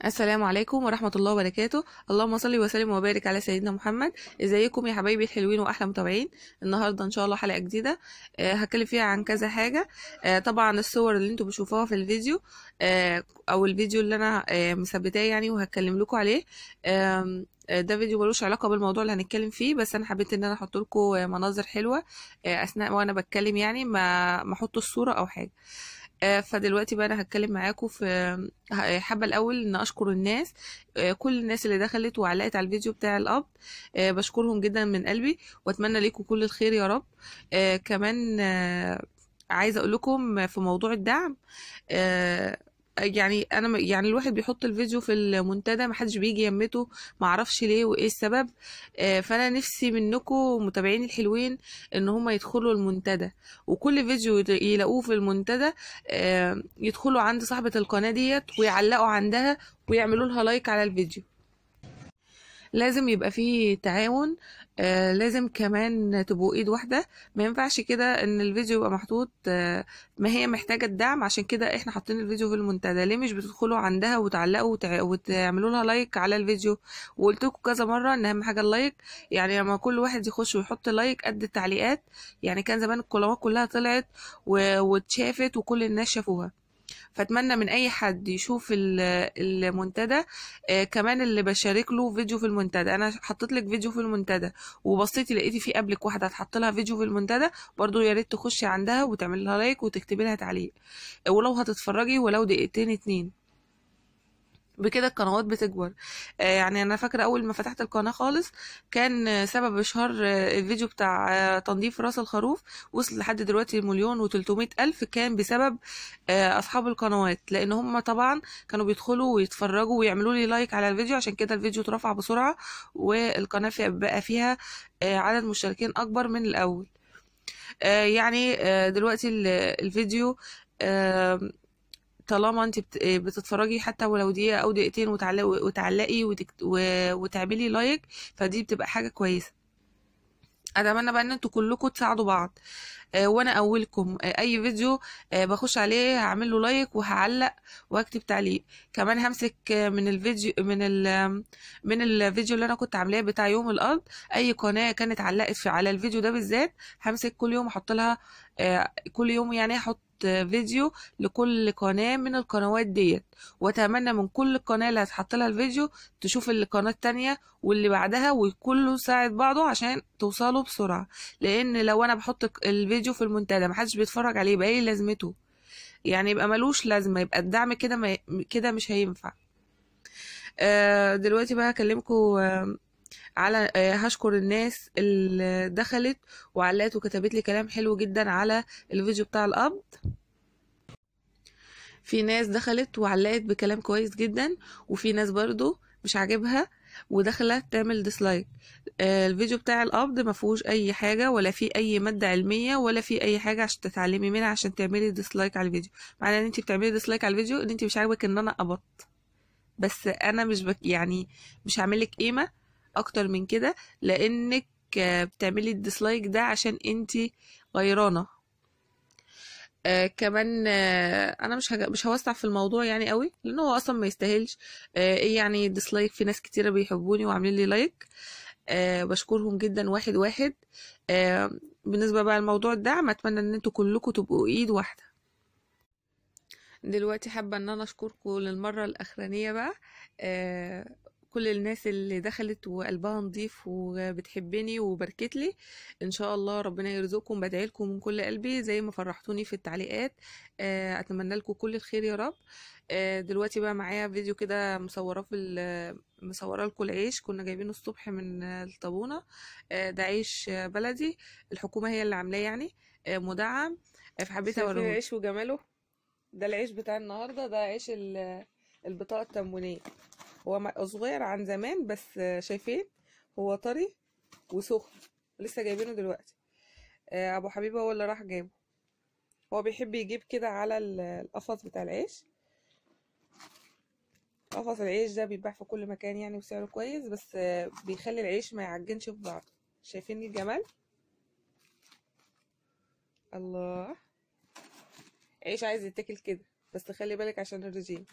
السلام عليكم ورحمة الله وبركاته. اللهم صل وسلم وبارك على سيدنا محمد. ازيكم يا حبايبي الحلوين واحلى متابعين؟ النهارده ان شاء الله حلقة جديدة هتكلم فيها عن كذا حاجة. طبعا الصور اللي انتوا بتشوفوها في الفيديو او الفيديو اللي انا مثبتاه يعني وهتكلم لكم عليه. ده فيديو ملوش علاقة بالموضوع اللي هنتكلم فيه، بس انا حبيت ان انا احط لكم مناظر حلوة اثناء وانا بتكلم، يعني ما احط الصورة او حاجة. فدلوقتي بقى انا هتكلم معاكم في حابه الاول ان اشكر الناس، كل الناس اللي دخلت وعلقت على الفيديو بتاع القبض. بشكرهم جدا من قلبي واتمنى لكم كل الخير يا رب. كمان عايزه اقول لكم في موضوع الدعم. يعني انا يعني الواحد بيحط الفيديو في المنتدى محدش بيجي يمته، معرفش ليه وايه السبب. فانا نفسي منكم متابعين الحلوين ان هم يدخلوا المنتدى، وكل فيديو يلاقوه في المنتدى يدخلوا عند صاحبة القناة ديت ويعلقوا عندها ويعملوا لها لايك على الفيديو. لازم يبقى فيه تعاون. لازم كمان تبقوا ايد واحدة. ما ينفعش كده ان الفيديو يبقى محطوط. ما هي محتاجة الدعم، عشان كده احنا حاطين الفيديو في المنتدى. ليه مش بتدخلوا عندها وتعلقوا وتعملوا لها لايك على الفيديو؟ وقلت لكم كذا مرة ان اهم حاجة اللايك. يعني لما كل واحد يخش ويحط لايك قد التعليقات، يعني كان زمان القنوات كلها طلعت واتشافت وكل الناس شافوها. فاتمنى من اي حد يشوف المنتدى. كمان اللي بشارك له فيديو في المنتدى، انا حطيت لك فيديو في المنتدى وبصيتي لقيتي في قبلك واحده هتحط لها فيديو في المنتدى، برضو يا ريت تخشي عندها وتعمل لها لايك وتكتبي لها تعليق، ولو هتتفرجي ولو دقيقتين اتنين. بكده القنوات بتكبر. يعني انا فاكره اول ما فتحت القناه خالص كان سبب اشهار الفيديو بتاع تنظيف راس الخروف وصل لحد دلوقتي 1,300,000، كان بسبب اصحاب القنوات، لان هم طبعا كانوا بيدخلوا ويتفرجوا ويعملوا لي لايك على الفيديو، عشان كده الفيديو اترفع بسرعه والقناه بقى فيها عدد مشتركين اكبر من الاول. يعني دلوقتي الفيديو طالما انت بتتفرجي حتى ولو دقيقة او دقيقتين وتعلقي وتعملي لايك، فدي بتبقى حاجة كويسة. اتمنى بقى ان انتوا كلكم تساعدوا بعض. وانا اولكم اي فيديو بخش عليه هعمل له لايك وهعلق واكتب تعليق. كمان همسك من الفيديو من الفيديو اللي انا كنت عاملاه بتاع يوم الارض، اي قناه كانت علقت على الفيديو ده بالذات همسك كل يوم احط لها كل يوم يعني احط فيديو لكل قناة من القنوات ديت. واتمنى من كل قناة اللي هتحط لها الفيديو تشوف القناة التانية واللي بعدها وكله يساعد بعضه عشان توصلوا بسرعة. لان لو انا بحط الفيديو في المنتدى محدش بيتفرج عليه يبقى ايه لازمته؟ يعني يبقى ملوش لازمة، يبقى الدعم كده كده مش هينفع. دلوقتي بقى هكلمكم على هشكر الناس اللي دخلت وعلقت وكتبت لي كلام حلو جدا على الفيديو بتاع القبض. في ناس دخلت وعلقت بكلام كويس جدا، وفي ناس برضو مش عاجبها ودخلت تعمل ديسلايك. الفيديو بتاع القبض ما فيهوش اي حاجه ولا في اي ماده علميه ولا في اي حاجه عشان تتعلمي منها عشان تعملي ديسلايك على الفيديو. معنى ان انت بتعملي ديسلايك على الفيديو ان انت مش عاجبك ان انا قبضت. بس انا مش يعني مش هعملك قيمه اكتر من كده، لانك بتعملي الديسلايك ده عشان انت غيرانه. كمان انا مش هوسع في الموضوع يعني قوي لانه هو اصلا ما يستاهلش. ايه يعني ديسلايك؟ في ناس كتيره بيحبوني وعاملين لي لايك. بشكرهم جدا واحد واحد. بالنسبه بقى لموضوع الدعم اتمنى ان انتوا كلكم تبقوا ايد واحده. دلوقتي حابة ان انا اشكركم للمرة الاخرانية بقى. كل الناس اللي دخلت وقلبها نضيف وبتحبني وبركت لي، ان شاء الله ربنا يرزقكم. بدعي لكم من كل قلبي زي ما فرحتوني في التعليقات. اتمنى لكم كل الخير يا رب. دلوقتي بقى معايا فيديو كده مصوراه مصوره لكم العيش كنا جايبينه الصبح من الطابونة. ده عيش بلدي، الحكومة هي اللي عاملاه يعني مدعم. فحبيت اوريه العيش وجماله. ده العيش بتاع النهارده، ده عيش البطاقة التموينية. هو صغير عن زمان بس شايفين هو طري وسخن، لسه جايبينه دلوقتي. ابو حبيبه هو اللي راح جابه. هو بيحب يجيب كده على القفص بتاع العيش. قفص العيش ده بيتباع في كل مكان يعني وسعره كويس، بس بيخلي العيش ما يعجنش في بعضه. شايفين الجمال؟ الله، عيش عايز يتاكل كده، بس خلي بالك عشان الرجيم.